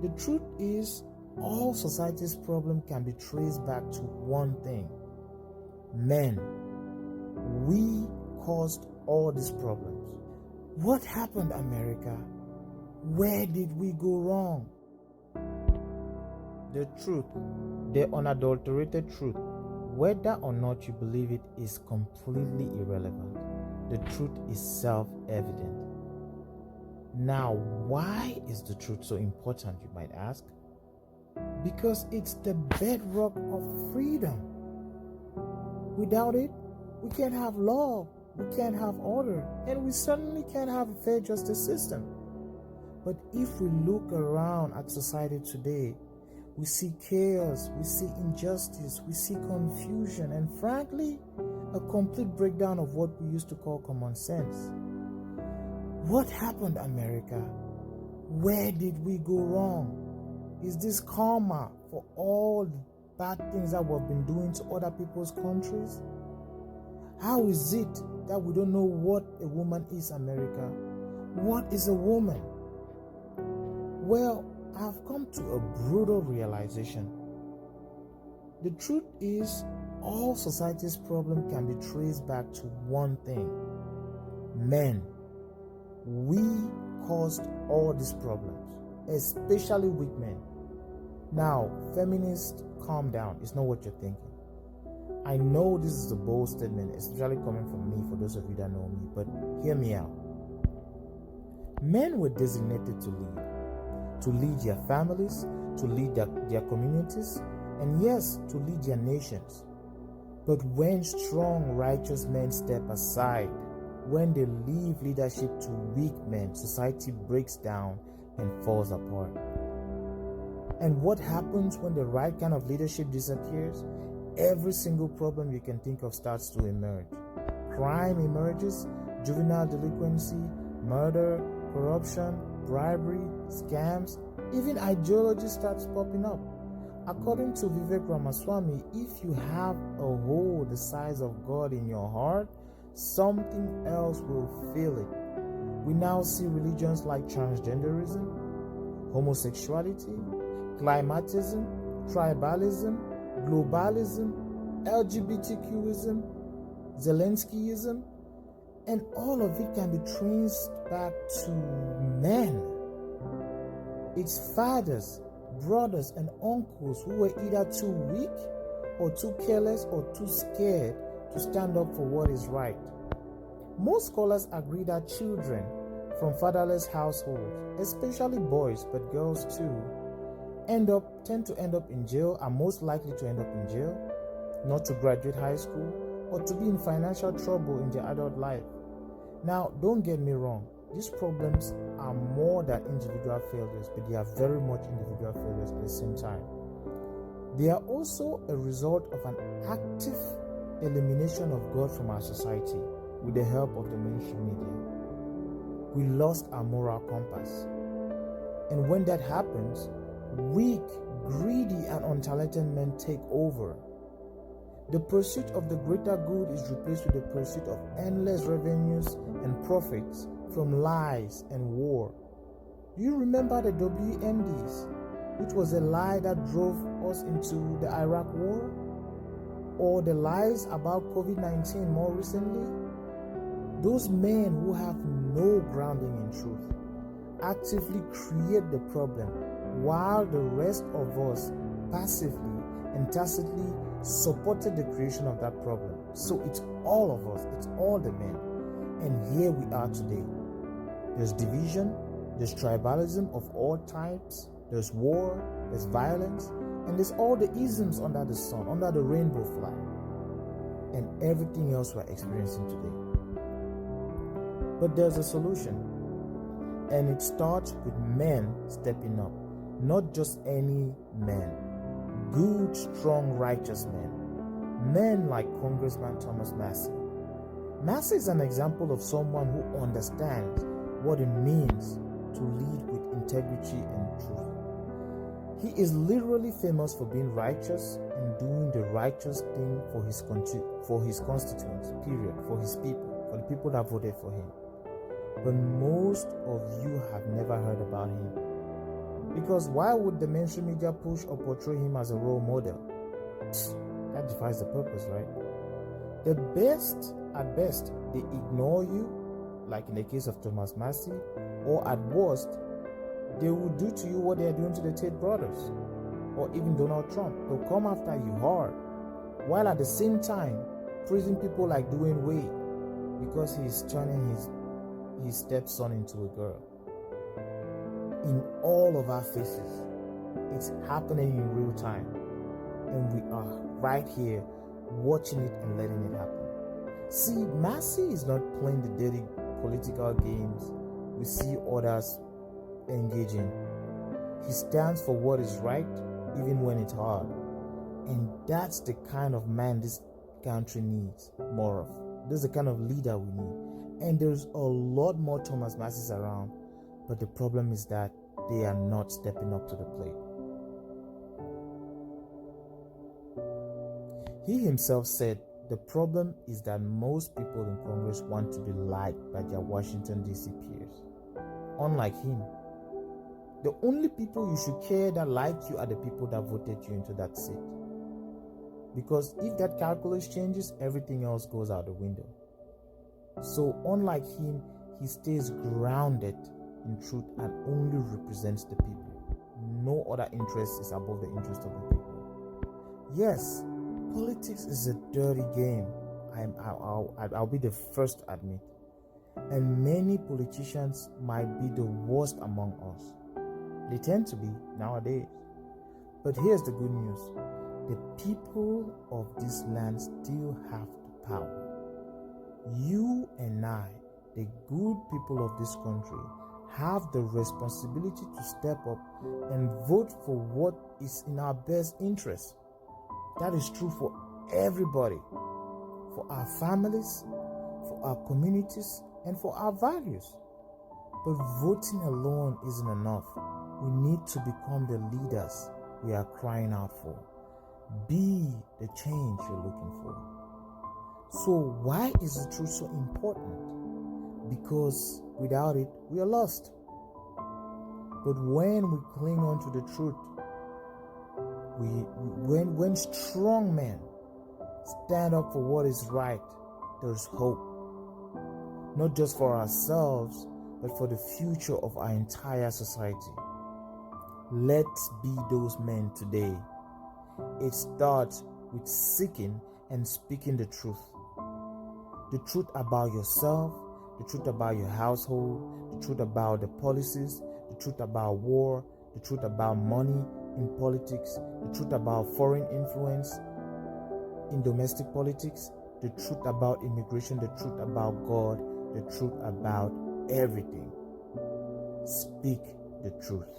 The truth is, all society's problem can be traced back to one thing: men. We caused all these problems. What happened, America? Where did we go wrong? The truth, the unadulterated truth, whether or not you believe it, is completely irrelevant. The truth is self-evident. Now, why is the truth so important, you might ask? Because it's the bedrock of freedom. Without it, we can't have law, we can't have order, and we certainly can't have a fair justice system. But if we look around at society today, we see chaos, we see injustice, we see confusion, and frankly, a complete breakdown of what we used to call common sense. What happened, America? Where did we go wrong? Is this karma for all the bad things that we've been doing to other people's countries? How is it that we don't know what a woman is, America? What is a woman? Well, I've come to a brutal realization. The truth is, all society's problem can be traced back to one thing: men. We caused all these problems, especially with men. Now, feminists, calm down. It's not what you're thinking. I know this is a bold statement, especially coming from me, for those of you that know me, but hear me out. Men were designated to lead their families, to lead their communities, and yes, to lead their nations. But when strong, righteous men step aside, when they leave leadership to weak men, society breaks down and falls apart. And what happens when the right kind of leadership disappears? Every single problem you can think of starts to emerge. Crime emerges, juvenile delinquency, murder, corruption, bribery, scams, even ideology starts popping up. According to Vivek Ramaswamy, if you have a hole the size of God in your heart, something else will fill it. We now see religions like transgenderism, homosexuality, climatism, tribalism, globalism, LGBTQism, Zelenskyism, and all of it can be traced back to men. It's fathers, brothers, and uncles who were either too weak or too careless or too scared to stand up for what is right. Most scholars agree that children from fatherless households, especially boys but girls too, tend to end up in jail, are most likely to end up in jail, not to graduate high school, or to be in financial trouble in their adult life. Now, don't get me wrong, these problems are more than individual failures, but they are very much individual failures at the same time. They are also a result of an active elimination of God from our society with the help of the mainstream media. We lost our moral compass. And when that happens, weak, greedy, and untalented men take over. The pursuit of the greater good is replaced with the pursuit of endless revenues and profits from lies and war. Do you remember the WMDs, which was a lie that drove us into the Iraq War? Or the lies about COVID-19 more recently? Those men who have no grounding in truth actively create the problem, while the rest of us passively and tacitly supported the creation of that problem. So it's all of us, it's all the men. And here we are today. There's division, there's tribalism of all types, there's war, there's violence, and there's all the isms under the sun, under the rainbow flag, and everything else we're experiencing today. But there's a solution, and it starts with men stepping up. Not just any men, good, strong, righteous men. Men like Congressman Thomas Massey. Massey is an example of someone who understands what it means to lead with integrity and truth. He is literally famous for being righteous and doing the righteous thing for his constituents, period, for his people, for the people that voted for him. But most of you have never heard about him. Because why would the mainstream media push or portray him as a role model? That defies the purpose, right? At best, they ignore you, like in the case of Thomas Massey, or at worst, they will do to you what they are doing to the Tate brothers, or even Donald Trump. They'll come after you hard, while at the same time praising people like Dwayne Wade because he's turning his stepson into a girl. In all of our faces, it's happening in real time, and we are right here watching it and letting it happen. See, Massey is not playing the dirty political games we see others engage in. He stands for what is right, even when it's hard. And that's the kind of man this country needs more of. This is the kind of leader we need. And there's a lot more Thomas Masseys around, but the problem is that they are not stepping up to the plate. He himself said the problem is that most people in Congress want to be liked by their Washington, D.C. peers. Unlike him, the only people you should care that like you are the people that voted you into that seat. Because if that calculus changes, everything else goes out the window. So unlike him, he stays grounded in truth and only represents the people. No other interest is above the interest of the people. Yes, politics is a dirty game. I'll be the first to admit. And many politicians might be the worst among us. They tend to be nowadays. But here's the good news. The people of this land still have the power. You and I, the good people of this country, have the responsibility to step up and vote for what is in our best interest. That is true for everybody, for our families, for our communities, and for our values. But voting alone isn't enough. We need to become the leaders we are crying out for. Be the change you're looking for. So why is the truth so important? Because without it, we are lost. But when we cling on to the truth, when strong men stand up for what is right, there's hope. Not just for ourselves, but for the future of our entire society. Let's be those men today. It starts with seeking and speaking the truth. The truth about yourself, the truth about your household, the truth about the policies, the truth about war, the truth about money in politics, the truth about foreign influence in domestic politics, the truth about immigration, the truth about God, the truth about everything. Speak the truth.